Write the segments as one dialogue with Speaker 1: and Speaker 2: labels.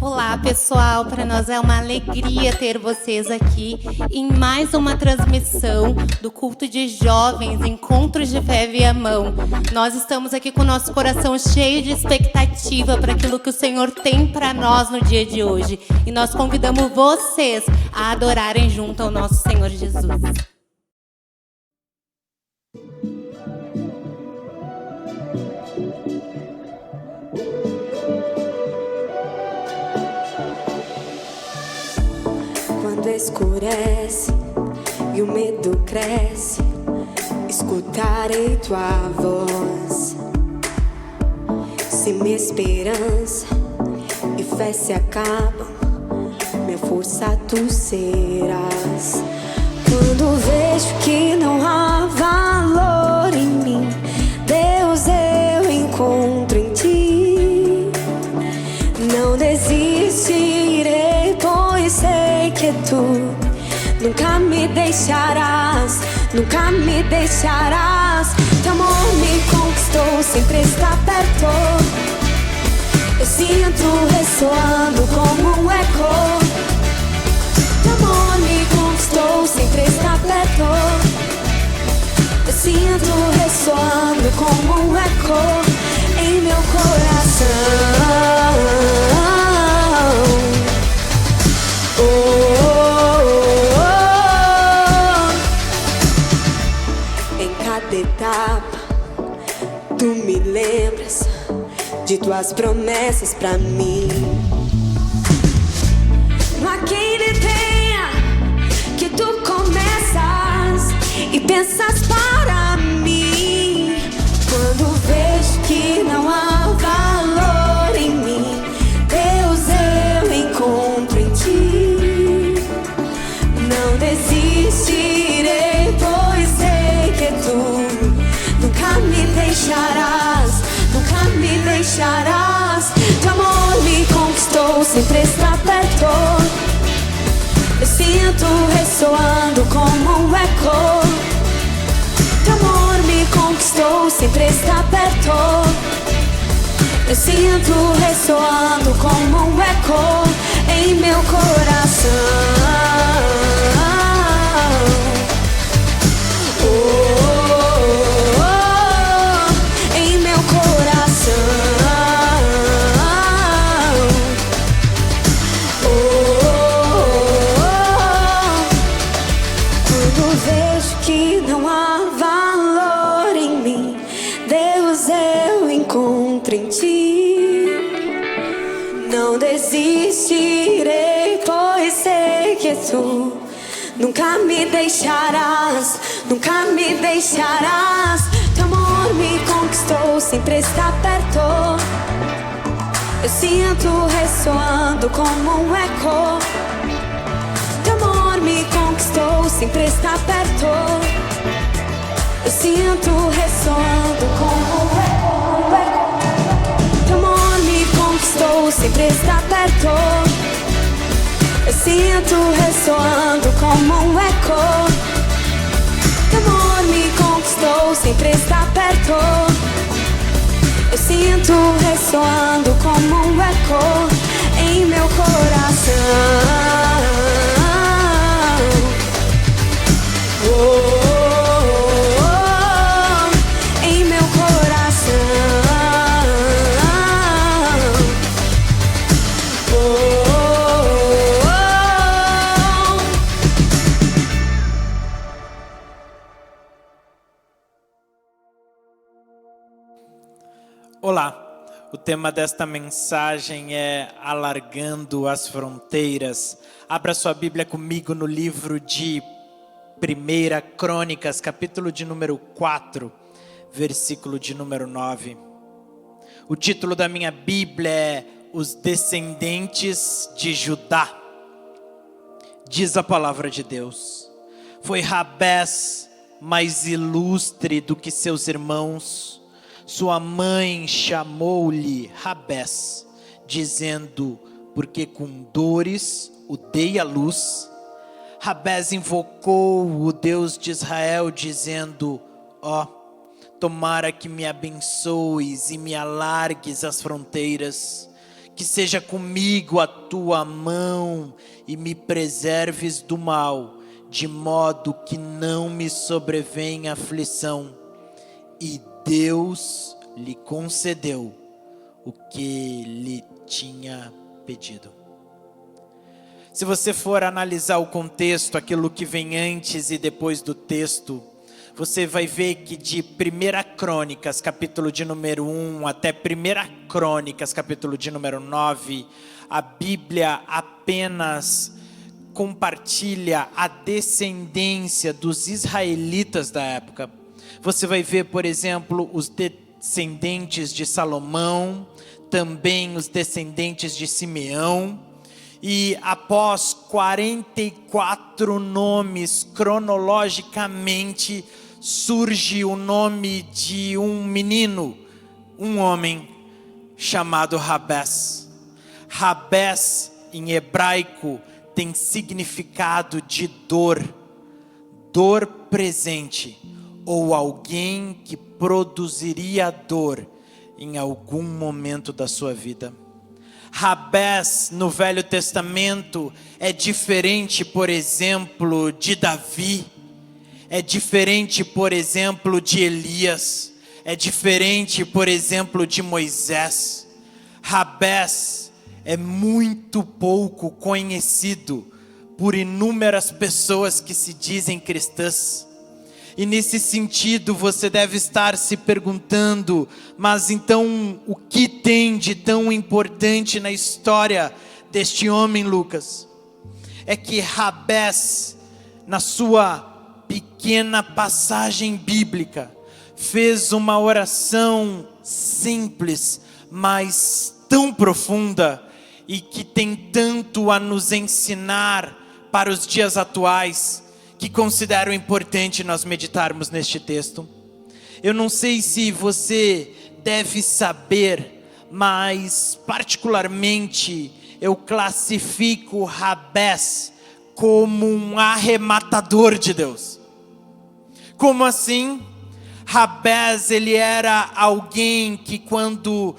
Speaker 1: Olá pessoal, para nós é uma alegria ter vocês aqui em mais uma transmissão do culto de jovens, Encontros de Fé Viamão. Nós estamos aqui com o nosso coração cheio de expectativa para aquilo que o Senhor tem para nós no dia de hoje. E nós convidamos vocês a adorarem junto ao nosso Senhor Jesus.
Speaker 2: Quando escurece e o medo cresce, escutarei tua voz. Se minha esperança e fé se acabam, minha força tu serás. Quando vejo que não há valor em mim, Deus, eu encontro em ti. Não desistirei, pois sei que tu nunca me deixarás, nunca me deixarás. Teu amor me conquistou, sempre está perto. Eu sinto ressoando como um eco. Teu amor me conquistou, sempre está perto. Eu sinto ressoando como um eco em meu coração. Oh, em cada etapa tu me lembras de tuas promessas pra mim. Não há quem detenha que tu começas e pensas para mim. Quando vejo que não há valor em mim, Deus, eu encontro em ti. Não desistirei, pois sei que tu nunca me deixarás, nunca me deixarás. Teu amor me conquistou, sempre está perto. Eu sinto ressoando como um eco. Teu amor me conquistou, sempre está perto. Eu sinto ressoando como um eco em meu coração. Oh, em meu coração. Quando vejo que não há valor em mim, Deus, eu encontro em ti. Não desistirei, pois sei que tu nunca me deixarás, nunca me deixarás. Teu amor me conquistou, sempre está perto. Eu sinto ressoando como um eco. Teu amor me conquistou, sempre está perto. Eu sinto ressoando como um eco. Teu amor me conquistou, sempre está perto. Eu sinto ressoando como um eco. Teu amor me conquistou, sempre está perto. Eu sinto ressoando como um eco em meu coração. Em meu coração.
Speaker 3: Olá, o tema desta mensagem é Alargando as Fronteiras. Abra sua Bíblia comigo no livro de 1 Crônicas, capítulo de número 4, versículo de número 9. O título da minha Bíblia é Os Descendentes de Judá. Diz a palavra de Deus: Foi Rabés mais ilustre do que seus irmãos. Sua mãe chamou-lhe Rabés, dizendo: porque com dores o dei à luz. Rabés invocou o Deus de Israel, dizendo: ó, tomara que me abençoes e me alargues as fronteiras, que seja comigo a tua mão e me preserves do mal, de modo que não me sobrevenha aflição. E Deus lhe concedeu o que lhe tinha pedido. Se você for analisar o contexto, aquilo que vem antes e depois do texto, você vai ver que de 1 Crônicas, capítulo de número 1, até 1 Crônicas, capítulo de número 9, a Bíblia apenas compartilha a descendência dos israelitas da época. Você vai ver, por exemplo, os descendentes de Salomão, também os descendentes de Simeão. E após 44 nomes, cronologicamente, surge o nome de um menino, um homem, chamado Rabés. Rabés, em hebraico, tem significado de dor, dor presente, ou alguém que produziria dor em algum momento da sua vida. Rabés no Velho Testamento é diferente, por exemplo, de Davi, é diferente, por exemplo, de Elias, é diferente, por exemplo, de Moisés. Rabés é muito pouco conhecido por inúmeras pessoas que se dizem cristãs. E nesse sentido você deve estar se perguntando: mas então o que tem de tão importante na história deste homem, Lucas? É que Rabés, na sua pequena passagem bíblica, fez uma oração simples, mas tão profunda, e que tem tanto a nos ensinar para os dias atuais, que considero importante nós meditarmos neste texto. Eu não sei se você deve saber, mas particularmente eu classifico Rabés como um arrematador de Deus. Como assim? Rabés, ele era alguém que quando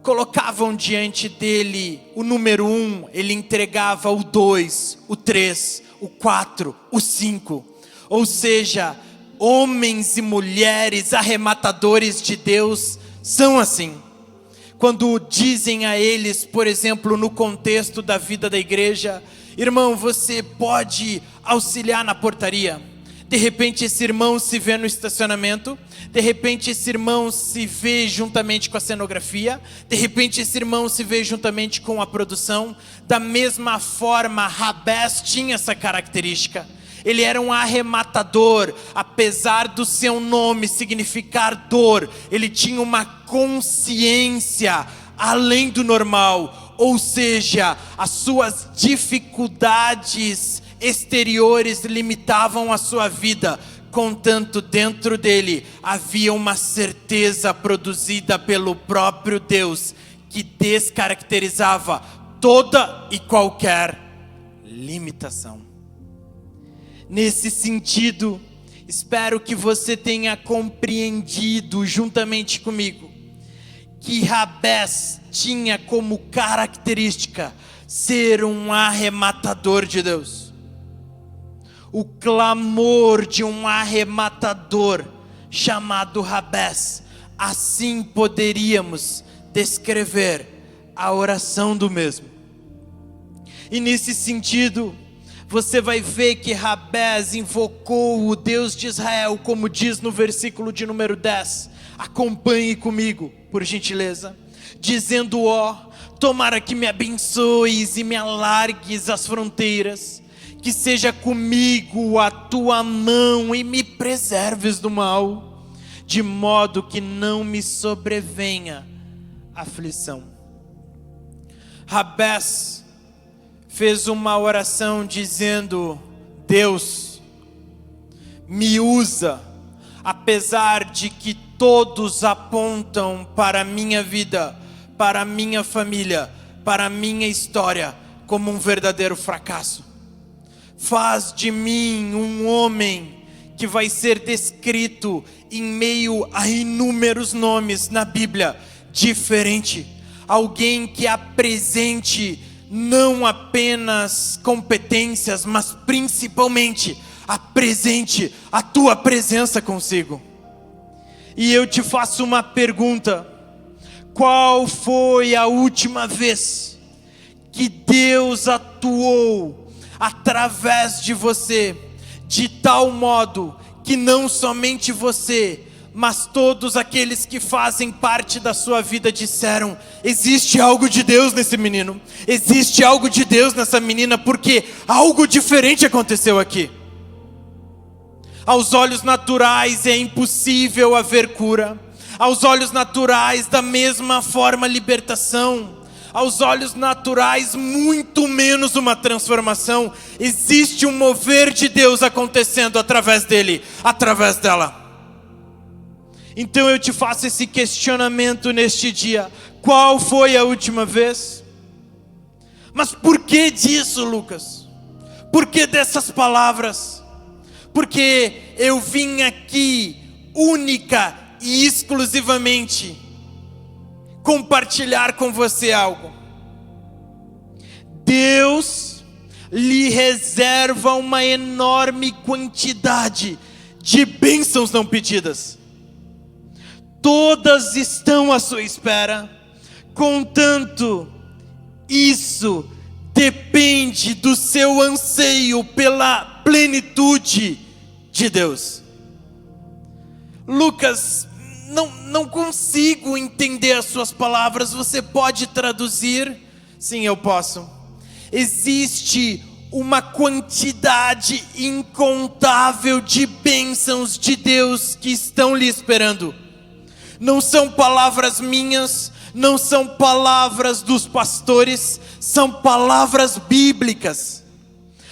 Speaker 3: colocavam diante dele o número 1, ele entregava o 2, o 3, o 4, o 5. Ou seja, homens e mulheres arrematadores de Deus são assim. Quando dizem a eles, por exemplo, no contexto da vida da igreja: irmão, você pode auxiliar na portaria. De repente esse irmão se vê no estacionamento, de repente esse irmão se vê juntamente com a cenografia, de repente esse irmão se vê juntamente com a produção. Da mesma forma, Rabés tinha essa característica. Ele era um arrematador, apesar do seu nome significar dor, ele tinha uma consciência além do normal, ou seja, as suas dificuldades exteriores limitavam a sua vida, contanto dentro dele havia uma certeza produzida pelo próprio Deus, que descaracterizava toda e qualquer limitação. Nesse sentido, espero que você tenha compreendido juntamente comigo que Rabés tinha como característica ser um arrematador de Deus. O clamor de um arrematador chamado Rabés, assim poderíamos descrever a oração do mesmo. E nesse sentido, você vai ver que Rabés invocou o Deus de Israel, como diz no versículo de número 10. Acompanhe comigo, por gentileza. Dizendo: ó, tomara que me abençoes e me alargues as fronteiras, que seja comigo a tua mão e me preserves do mal, de modo que não me sobrevenha aflição. Rabés fez uma oração dizendo: Deus, me usa, apesar de que todos apontam para a minha vida, para a minha família, para a minha história, como um verdadeiro fracasso. Faz de mim um homem que vai ser descrito em meio a inúmeros nomes na Bíblia, diferente. Alguém que apresente não apenas competências, mas principalmente apresente a tua presença consigo. E eu te faço uma pergunta: qual foi a última vez que Deus atuou através de você, de tal modo que não somente você, mas todos aqueles que fazem parte da sua vida disseram: existe algo de Deus nesse menino, existe algo de Deus nessa menina, porque algo diferente aconteceu aqui. Aos olhos naturais é impossível haver cura, aos olhos naturais da mesma forma libertação, aos olhos naturais muito menos uma transformação. Existe um mover de Deus acontecendo através dele, através dela. Então eu te faço esse questionamento neste dia: qual foi a última vez? Mas por que disso, Lucas? Por que dessas palavras? Porque eu vim aqui única e exclusivamente compartilhar com você algo. Deus lhe reserva uma enorme quantidade de bênçãos não pedidas. Todas estão à sua espera, contanto isso depende do seu anseio pela plenitude de Deus. Lucas, não consigo entender as suas palavras. Você pode traduzir? Sim, eu posso. Existe uma quantidade incontável de bênçãos de Deus que estão lhe esperando. Não são palavras minhas, não são palavras dos pastores, são palavras bíblicas.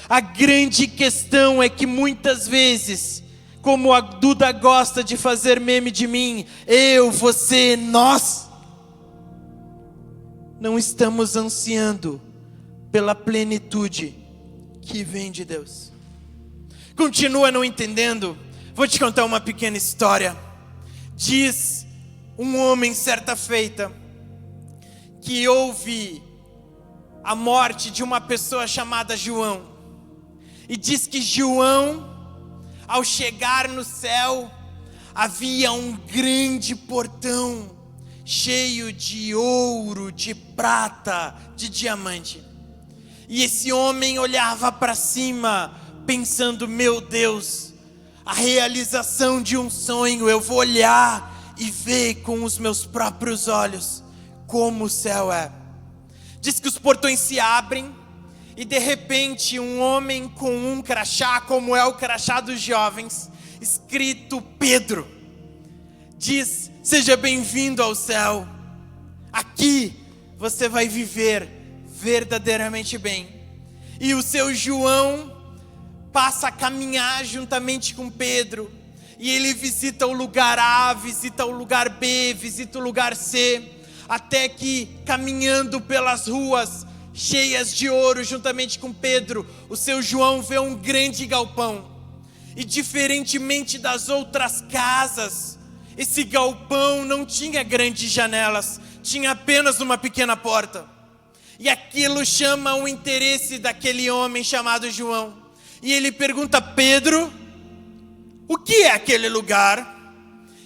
Speaker 3: A grande questão é que muitas vezes, como a Duda gosta de fazer meme de mim, eu, você, nós, não estamos ansiando pela plenitude que vem de Deus. Continua não entendendo? Vou te contar uma pequena história. Diz um homem certa feita que houve a morte de uma pessoa chamada João. E diz que João, ao chegar no céu, havia um grande portão cheio de ouro, de prata, de diamante. E esse homem olhava para cima pensando: meu Deus, a realização de um sonho, eu vou olhar e ver com os meus próprios olhos como o céu é. Diz que os portões se abrem e de repente um homem com um crachá, como é o crachá dos jovens, escrito Pedro, diz: seja bem-vindo ao céu, aqui você vai viver verdadeiramente bem. E o seu João passa a caminhar juntamente com Pedro, e ele visita o lugar A, visita o lugar B, visita o lugar C, até que, caminhando pelas ruas cheias de ouro juntamente com Pedro, o seu João vê um grande galpão. E diferentemente das outras casas, esse galpão não tinha grandes janelas, tinha apenas uma pequena porta. E aquilo chama o interesse daquele homem chamado João. E ele pergunta: Pedro, o que é aquele lugar?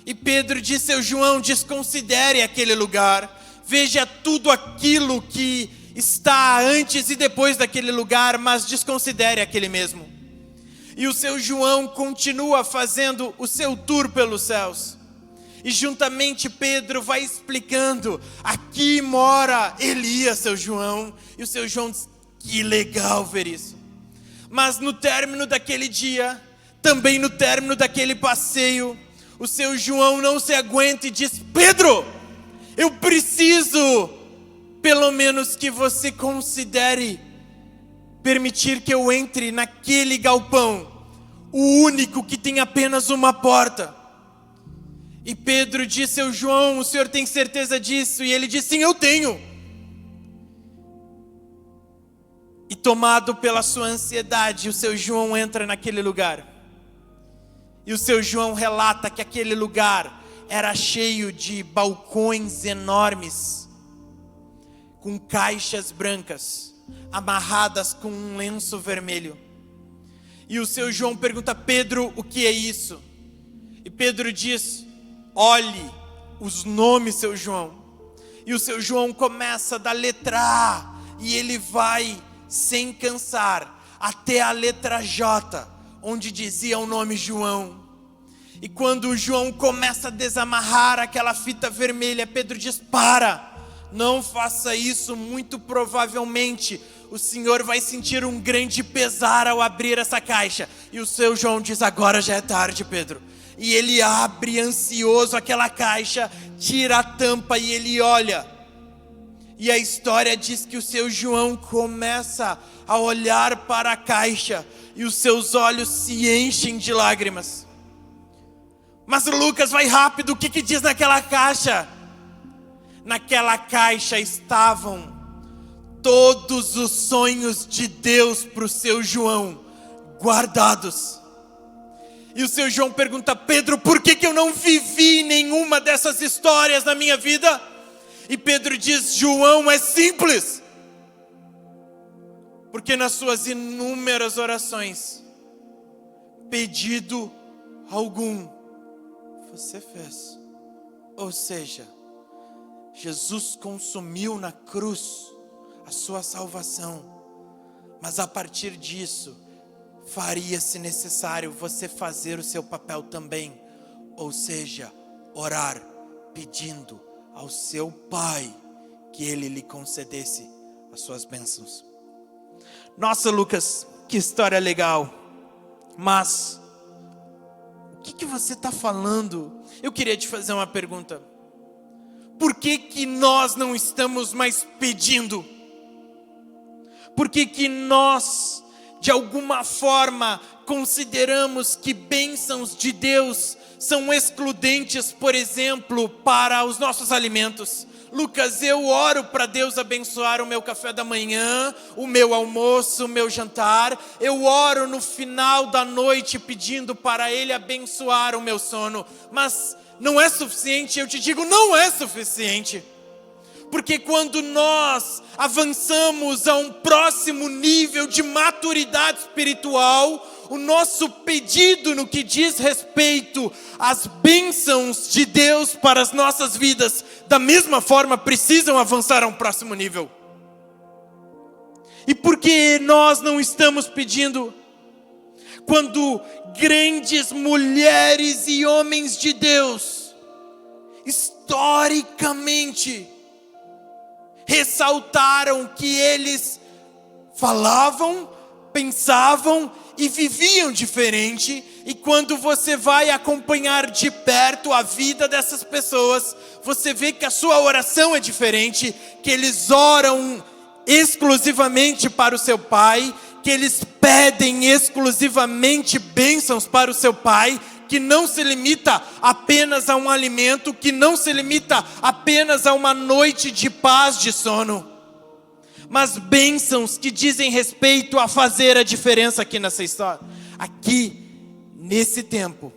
Speaker 3: E Pedro diz: seu João, desconsidere aquele lugar. Veja tudo aquilo que está antes e depois daquele lugar, mas desconsidere aquele mesmo. E o seu João continua fazendo o seu tour pelos céus. E juntamente Pedro vai explicando: aqui mora Elias, seu João. E o seu João diz: que legal ver isso. Mas no término daquele dia, também no término daquele passeio, o seu João não se aguenta e diz: Pedro, eu preciso pelo menos que você considere permitir que eu entre naquele galpão o único que tem apenas uma porta. E Pedro disse ao João: o senhor tem certeza disso? E ele disse: sim, eu tenho. E tomado pela sua ansiedade, o seu João entra naquele lugar. E o seu João relata que aquele lugar era cheio de balcões enormes, com caixas brancas, amarradas com um lenço vermelho. E o seu João pergunta: Pedro, o que é isso? E Pedro diz: olhe os nomes, seu João. E o seu João começa da letra A, e ele vai sem cansar até a letra J, onde dizia o nome João. E quando o João começa a desamarrar aquela fita vermelha, Pedro diz: para, não faça isso, muito provavelmente o senhor vai sentir um grande pesar ao abrir essa caixa. E o seu João diz: agora já é tarde, Pedro. E ele abre ansioso aquela caixa, tira a tampa e ele olha. E a história diz que o seu João começa a olhar para a caixa e os seus olhos se enchem de lágrimas. Mas Lucas, vai rápido, o que diz naquela caixa? Naquela caixa estavam todos os sonhos de Deus para o seu João guardados. E o seu João pergunta: Pedro, por que eu não vivi nenhuma dessas histórias na minha vida? E Pedro diz: João, é simples. Porque nas suas inúmeras orações, pedido algum você fez. Ou seja, Jesus consumiu na cruz a sua salvação. Mas a partir disso, faria-se necessário você fazer o seu papel também. Ou seja, orar, pedindo ao seu Pai que Ele lhe concedesse as suas bênçãos. Nossa, Lucas, que história legal. Mas o que você está falando? Eu queria te fazer uma pergunta. Por que nós não estamos mais pedindo? Por que nós, de alguma forma, consideramos que bênçãos de Deus são excludentes, por exemplo, para os nossos alimentos? Lucas, eu oro para Deus abençoar o meu café da manhã, o meu almoço, o meu jantar. Eu oro no final da noite pedindo para Ele abençoar o meu sono. Mas não é suficiente, eu te digo, não é suficiente. Porque quando nós avançamos a um próximo nível de maturidade espiritual, o nosso pedido no que diz respeito às bênçãos de Deus para as nossas vidas, da mesma forma precisam avançar a um próximo nível. E por que nós não estamos pedindo? Quando grandes mulheres e homens de Deus, historicamente, ressaltaram que eles falavam, pensavam e viviam diferente. E quando você vai acompanhar de perto a vida dessas pessoas, você vê que a sua oração é diferente, que eles oram exclusivamente para o seu Pai, que eles pedem exclusivamente bênçãos para o seu Pai, que não se limita apenas a um alimento, que não se limita apenas a uma noite de paz de sono, mas bênçãos que dizem respeito a fazer a diferença aqui nessa história, aqui nesse tempo.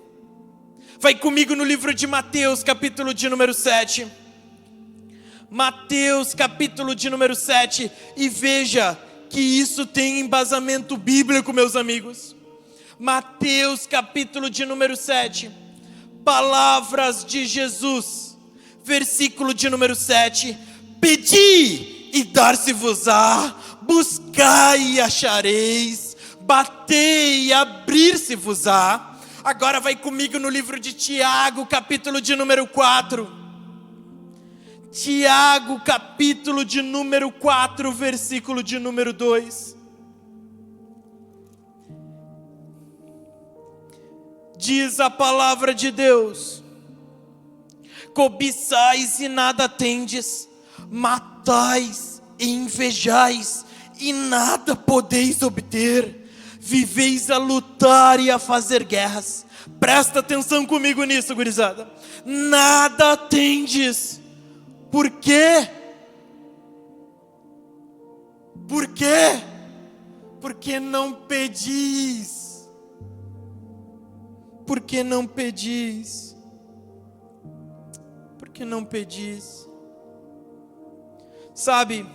Speaker 3: Vai comigo no livro de Mateus, capítulo de número 7. Mateus, capítulo de número 7, e veja que isso tem embasamento bíblico, meus amigos. Mateus, capítulo de número 7, palavras de Jesus, versículo de número 7: pedi e dar-se-vos-á, buscai e achareis, batei e abrir-se-vos-á. Agora vai comigo no livro de Tiago, capítulo de número 4. Tiago, capítulo de número 4, versículo de número 2. Diz a palavra de Deus: cobiçais e nada tendes, matais e invejais e nada podeis obter, viveis a lutar e a fazer guerras. Presta atenção comigo nisso, gurizada. Nada tendes. Por quê? Por quê? Porque não pedis. Porque não pedis. Porque não pedis. Sabe,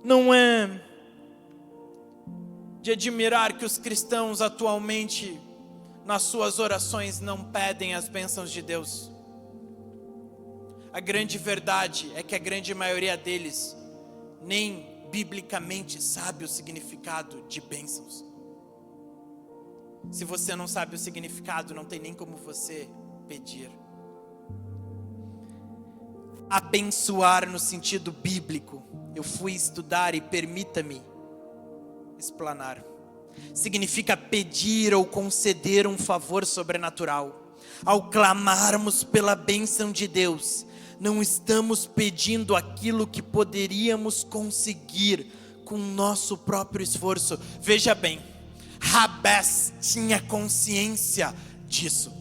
Speaker 3: não é de admirar que os cristãos atualmente, nas suas orações, não pedem as bênçãos de Deus. A grande verdade é que a grande maioria deles nem biblicamente sabe o significado de bênçãos. Se você não sabe o significado, não tem nem como você pedir. Abençoar no sentido bíblico, eu fui estudar e permita-me explanar. Significa pedir ou conceder um favor sobrenatural. Ao clamarmos pela bênção de Deus, não estamos pedindo aquilo que poderíamos conseguir com nosso próprio esforço. Veja bem, Jabes tinha consciência disso.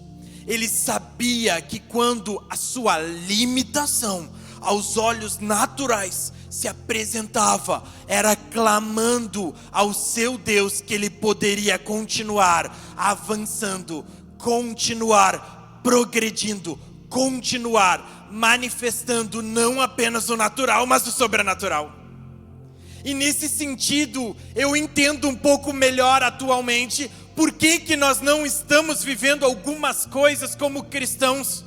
Speaker 3: Ele sabia que quando a sua limitação aos olhos naturais se apresentava, era clamando ao seu Deus que ele poderia continuar avançando, continuar progredindo, continuar manifestando não apenas o natural, mas o sobrenatural. E nesse sentido, eu entendo um pouco melhor atualmente por que nós não estamos vivendo algumas coisas como cristãos.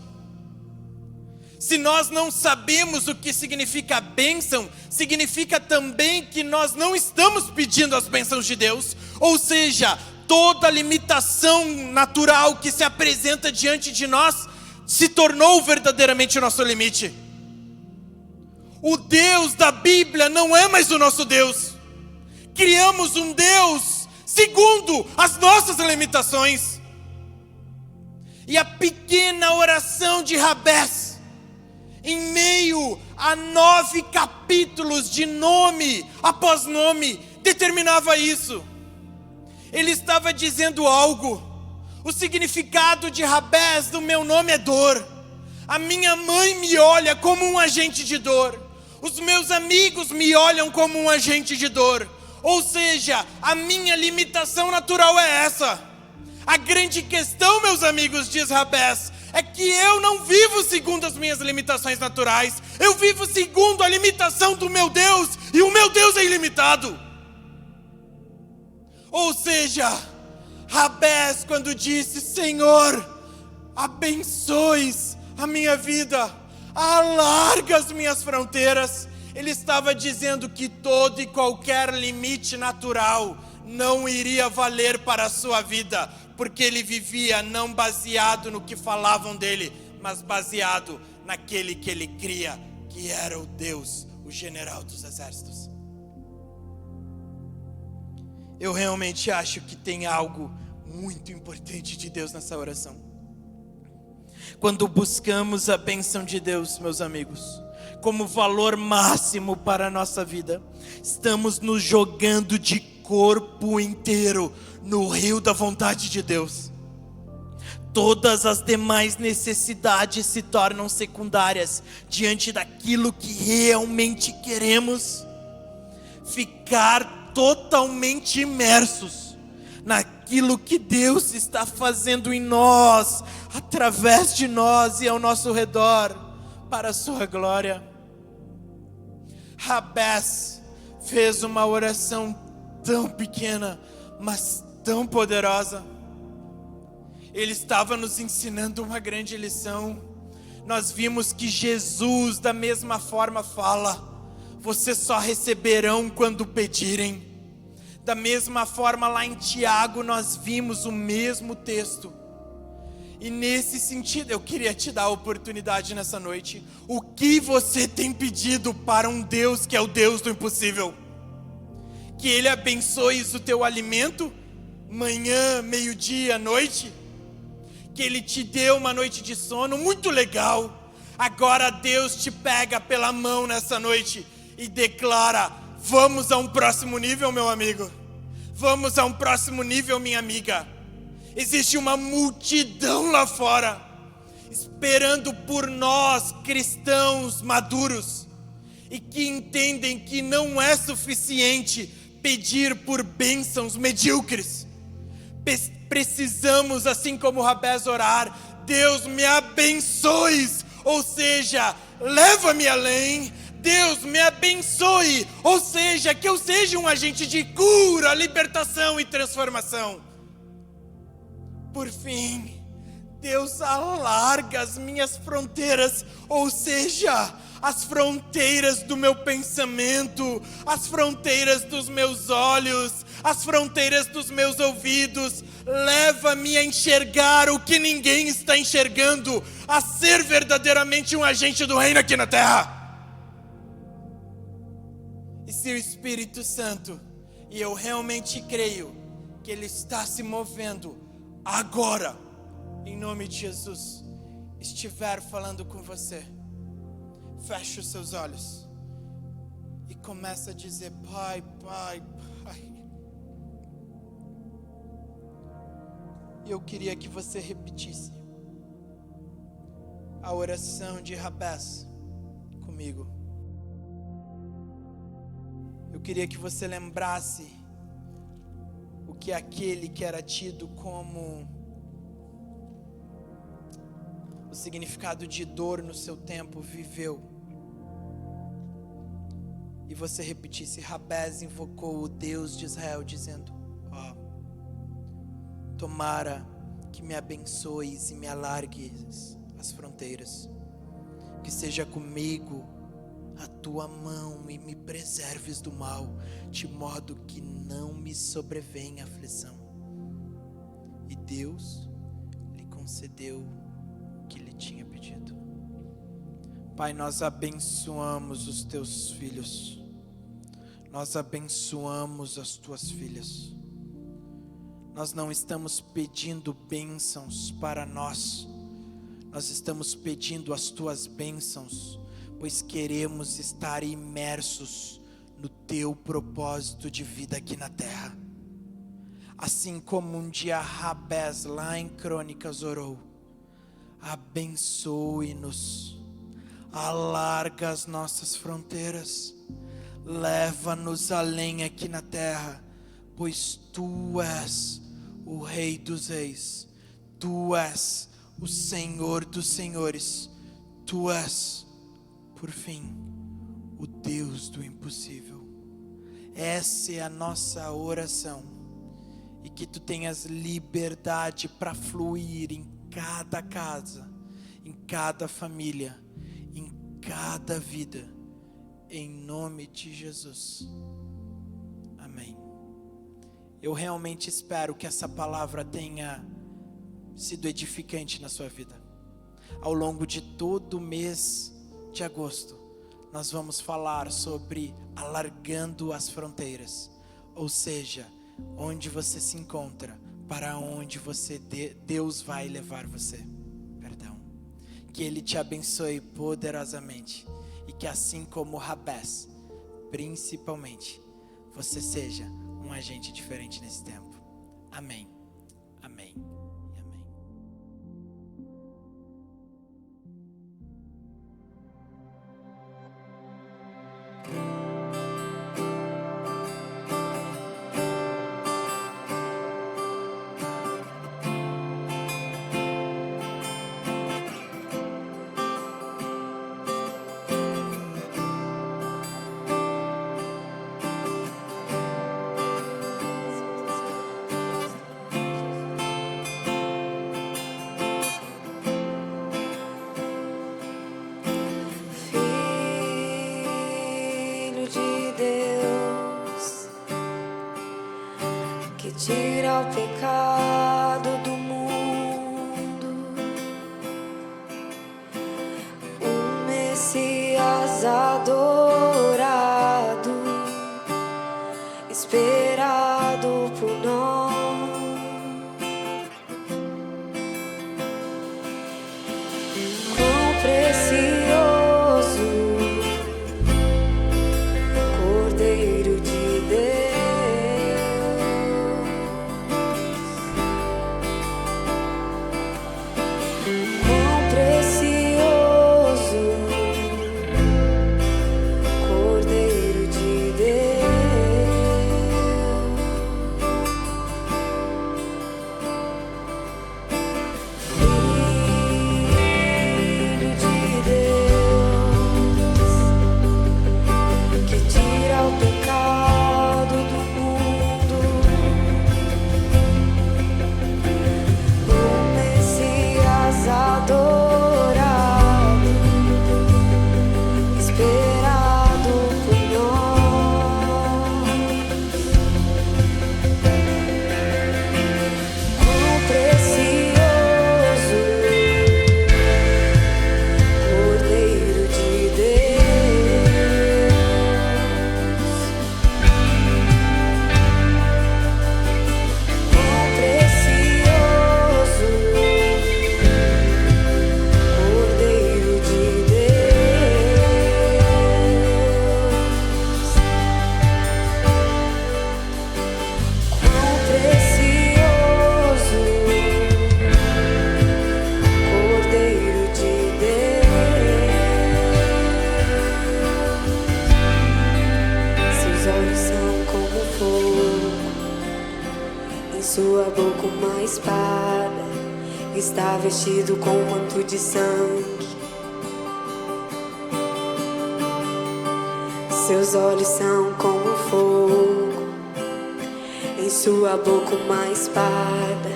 Speaker 3: Se nós não sabemos o que significa bênção, significa também que nós não estamos pedindo as bênçãos de Deus. Ou seja, toda limitação natural que se apresenta diante de nós se tornou verdadeiramente o nosso limite. O Deus da Bíblia não é mais o nosso Deus. Criamos um Deus segundo as nossas limitações. E a pequena oração de Jabes, em meio a 9 capítulos de nome após nome, determinava isso. Ele estava dizendo algo. O significado de Jabes do meu nome é dor. A minha mãe me olha como um agente de dor. Os meus amigos me olham como um agente de dor. Ou seja, a minha limitação natural é essa. A grande questão, meus amigos, diz Jabes, é que eu não vivo segundo as minhas limitações naturais. Eu vivo segundo a limitação do meu Deus. E o meu Deus é ilimitado. Ou seja, Jabes, quando disse: Senhor, abençoes a minha vida, alarga as minhas fronteiras, ele estava dizendo que todo e qualquer limite natural não iria valer para a sua vida, porque ele vivia não baseado no que falavam dele, mas baseado naquele que ele cria, que era o Deus, o general dos exércitos. Eu realmente acho que tem algo muito importante de Deus nessa oração. Quando buscamos a bênção de Deus, meus amigos, como valor máximo para a nossa vida, estamos nos jogando de corpo inteiro no rio da vontade de Deus. Todas as demais necessidades se tornam secundárias diante daquilo que realmente queremos. Ficar totalmente imersos naquilo que Deus está fazendo em nós, através de nós e ao nosso redor, para a sua glória. Jabes fez uma oração tão pequena, mas tão poderosa. Ele estava nos ensinando uma grande lição. Nós vimos que Jesus da mesma forma fala: vocês só receberão quando pedirem. Da mesma forma, lá em Tiago nós vimos o mesmo texto. E nesse sentido, eu queria te dar a oportunidade nessa noite. O que você tem pedido para um Deus que é o Deus do impossível? Que Ele abençoe o teu alimento, manhã, meio-dia, noite. Que Ele te dê uma noite de sono, muito legal. Agora Deus te pega pela mão nessa noite e declara: vamos a um próximo nível, meu amigo. Vamos a um próximo nível, minha amiga. Existe uma multidão lá fora, esperando por nós, cristãos maduros, e que entendem que não é suficiente pedir por bênçãos medíocres. Precisamos, assim como Jabes, orar: Deus, me abençoe, ou seja, leva-me além. Deus, me abençoe, ou seja, que eu seja um agente de cura, libertação e transformação. Por fim, Deus, alarga as minhas fronteiras, ou seja, as fronteiras do meu pensamento, as fronteiras dos meus olhos, as fronteiras dos meus ouvidos. Leva-me a enxergar o que ninguém está enxergando, a ser verdadeiramente um agente do reino aqui na terra. E se o Espírito Santo, e eu realmente creio que Ele está se movendo agora, em nome de Jesus, estiver falando com você, feche os seus olhos e começa a dizer: Pai, Pai, Pai. E eu queria que você repetisse a oração de Jabes comigo. Eu queria que você lembrasse o que aquele que era tido como o significado de dor no seu tempo viveu. E você repetisse: Jabes invocou o Deus de Israel, dizendo: tomara que me abençoes e me alargues as fronteiras, que seja comigo a tua mão e me preserves do mal, de modo que não me sobrevenha aflição. E Deus lhe concedeu o que lhe tinha pedido. Pai, nós abençoamos os teus filhos, nós abençoamos as tuas filhas. Nós não estamos pedindo bênçãos para nós, nós estamos pedindo as tuas bênçãos, pois queremos estar imersos no teu propósito de vida aqui na terra. Assim como um dia Jabes lá em Crônicas orou: abençoe-nos, alarga as nossas fronteiras, leva-nos além aqui na terra, pois tu és o Rei dos Reis, tu és o Senhor dos Senhores, tu és, por fim, o Deus do impossível. Essa é a nossa oração, e que tu tenhas liberdade para fluir em cada casa, em cada família, em cada vida, em nome de Jesus. Amém. Eu realmente espero que essa palavra tenha sido edificante na sua vida. Ao longo de todo o mês de agosto, nós vamos falar sobre alargando as fronteiras, ou seja, onde você se encontra, para onde Deus vai levar você. Que Ele te abençoe poderosamente, e que assim como Jabes, principalmente, você seja um agente diferente nesse tempo. Amém. Amém.
Speaker 2: Tira o pecado do mundo, o Messias adorado, esperado por nós. Quão precioso, Cordeiro de Deus. Em sua boca uma espada, está vestido com um manto de sangue. Seus olhos são como fogo. Em sua boca uma espada,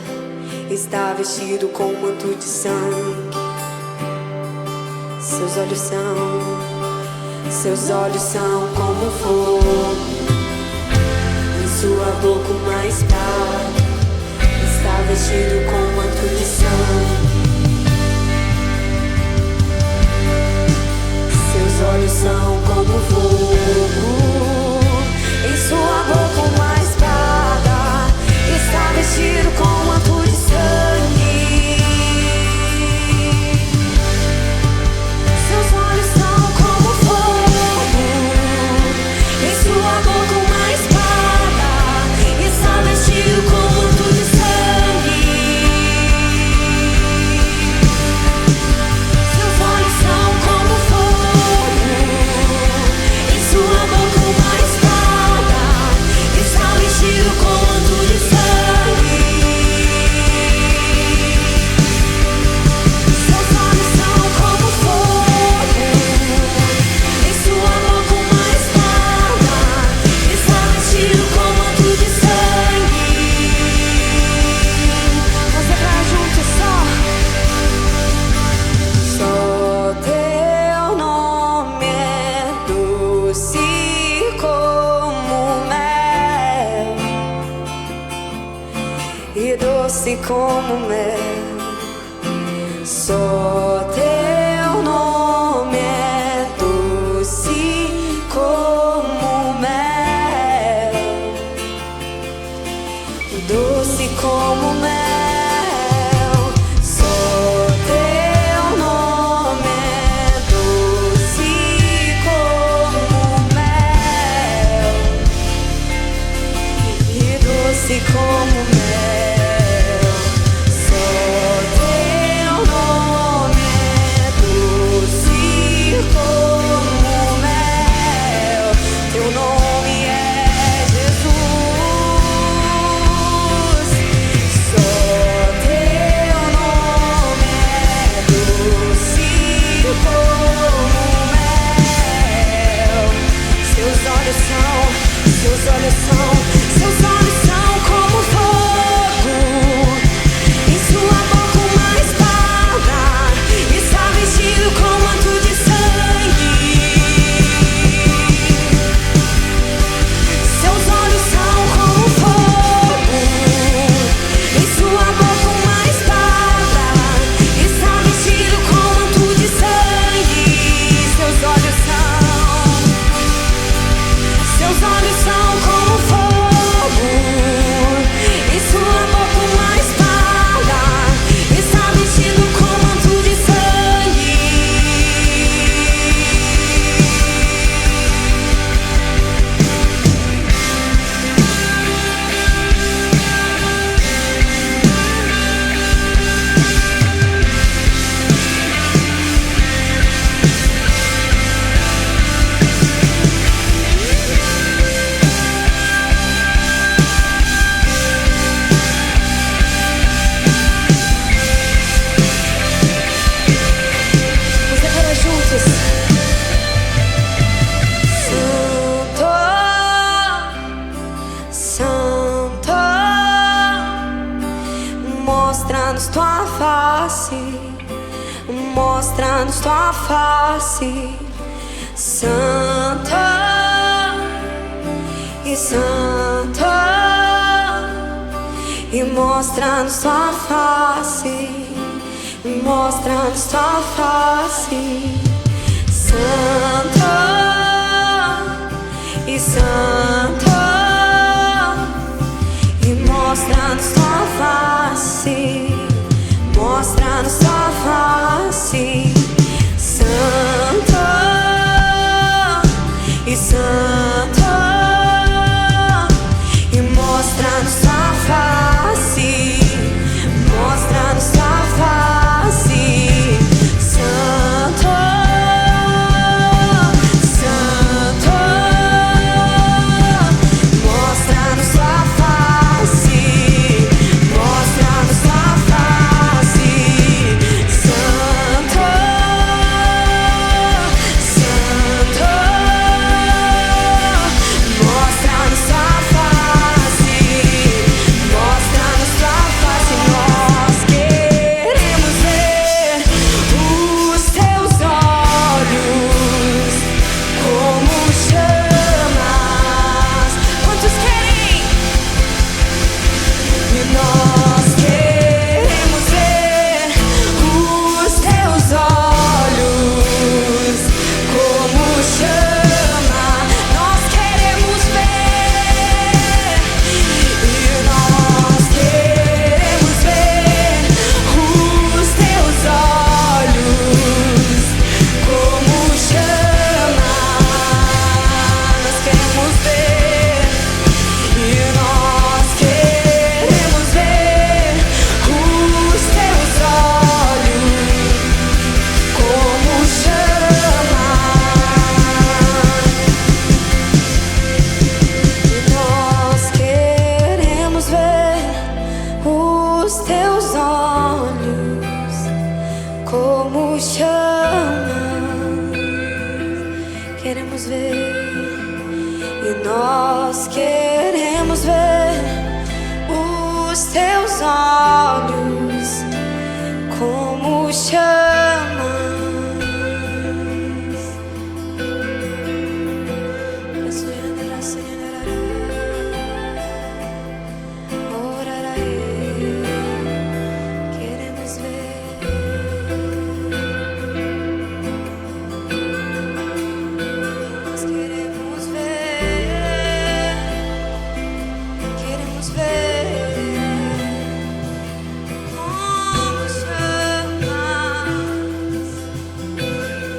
Speaker 2: está vestido com um manto de sangue. Seus olhos são como fogo. Em sua boca uma espada, está vestido com um manto de sangue. Seus olhos são como fogo. Em sua boca uma espada, está vestido com um manto de sangue. Seus olhos são como fogo. Em sua boca uma espada, está vestido com um manto de sangue. Seus olhos são como fogo. Em sua boca uma espada, está vestido com um manto de sangue. Seus olhos são como fogo. Em sua boca uma espada, está vestido com um manto de sangue. Vamos lembrar juntos só. Só teu nome é doce como mel, e doce como mel. Só teu nome é doce como mel, doce como mel. Só teu nome é doce como mel, e doce como mel. Só teu nome é doce como mel. Teu nome é Jesus. Só teu nome é doce como mel. Seus olhos são como fogo. Em sua boca uma espada, está vestido com um manto de sangue. Seus olhos são como fogo. Em sua boca uma espada, está vestido com um manto de sangue. Seus olhos são como fogo. Em sua boca uma espada, está vestido com um manto de sangue. Vamos agora juntos. Santo, Santo, mostra-nos tua face, mostra-nos tua face. Santo e santo, e mostra-nos tua face, mostra-nos tua face. Santo e santo, e mostra-nos tua face, mostra-nos tua face. Santo e santo, e mostra-nos tua face, mostra-nos tua face. Santo, Santo, como chama. Queremos ver, e nós queremos ver os teus olhos como chamas. Queremos ver, nós queremos ver, queremos ver como chamas. Queremos te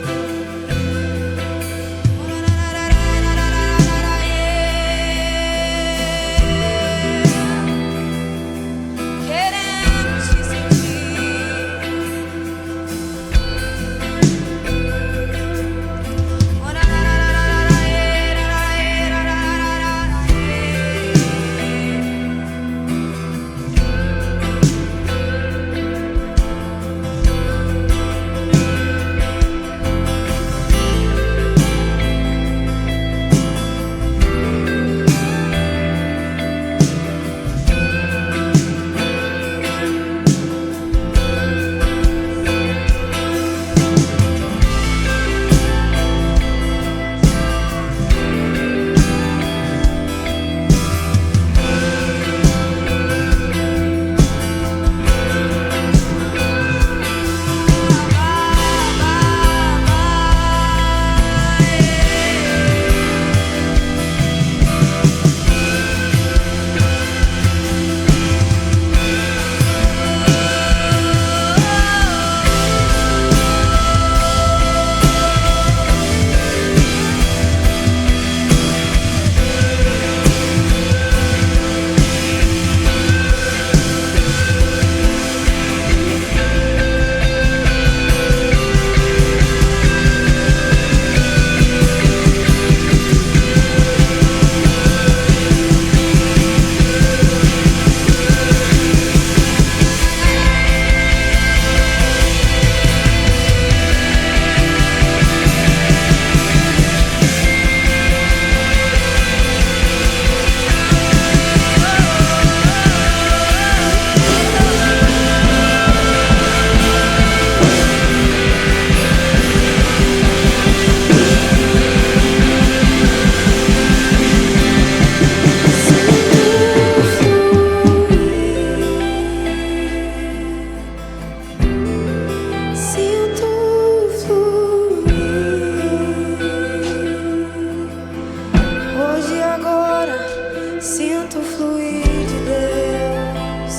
Speaker 2: Sinto o fluir de Deus.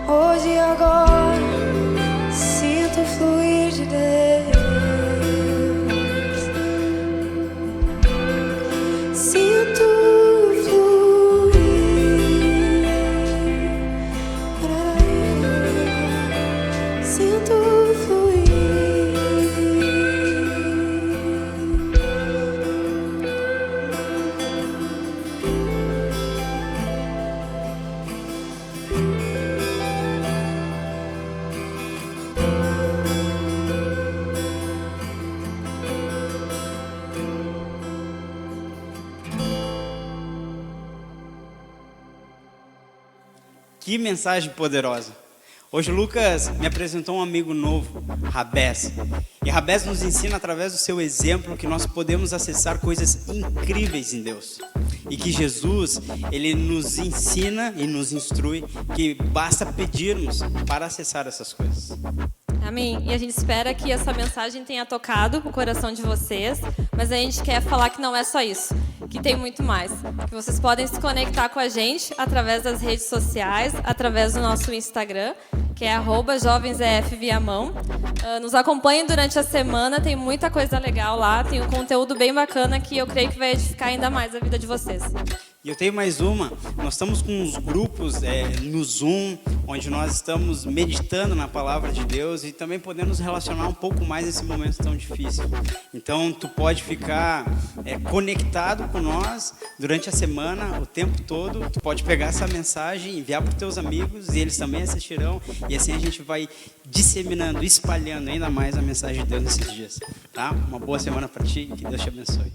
Speaker 2: Hoje e agora sinto o fluir de Deus. Sinto o fluir. Sinto o fluir.
Speaker 4: Que mensagem poderosa. Hoje o Lucas me apresentou um amigo novo, Rabés. E Rabés nos ensina através do seu exemplo que nós podemos acessar coisas incríveis em Deus. E que Jesus, ele nos ensina e nos instrui que basta pedirmos para acessar essas coisas.
Speaker 5: Amém. E a gente espera que essa mensagem tenha tocado o coração de vocês, mas a gente quer falar que não é só isso, que tem muito mais. Que vocês podem se conectar com a gente através das redes sociais, através do nosso Instagram, que é @jovensefviamão. Nos acompanhem durante a semana, tem muita coisa legal lá, tem um conteúdo bem bacana que eu creio que vai edificar ainda mais a vida de vocês.
Speaker 4: E eu tenho mais uma. Nós estamos com uns grupos no Zoom, onde nós estamos meditando na palavra de Deus e também podemos nos relacionar um pouco mais nesse momento tão difícil. Então, tu pode ficar conectado com nós durante a semana, o tempo todo. Tu pode pegar essa mensagem, enviar para os teus amigos e eles também assistirão. E assim a gente vai disseminando, espalhando ainda mais a mensagem de Deus nesses dias. Tá? Uma boa semana para ti, que Deus te abençoe.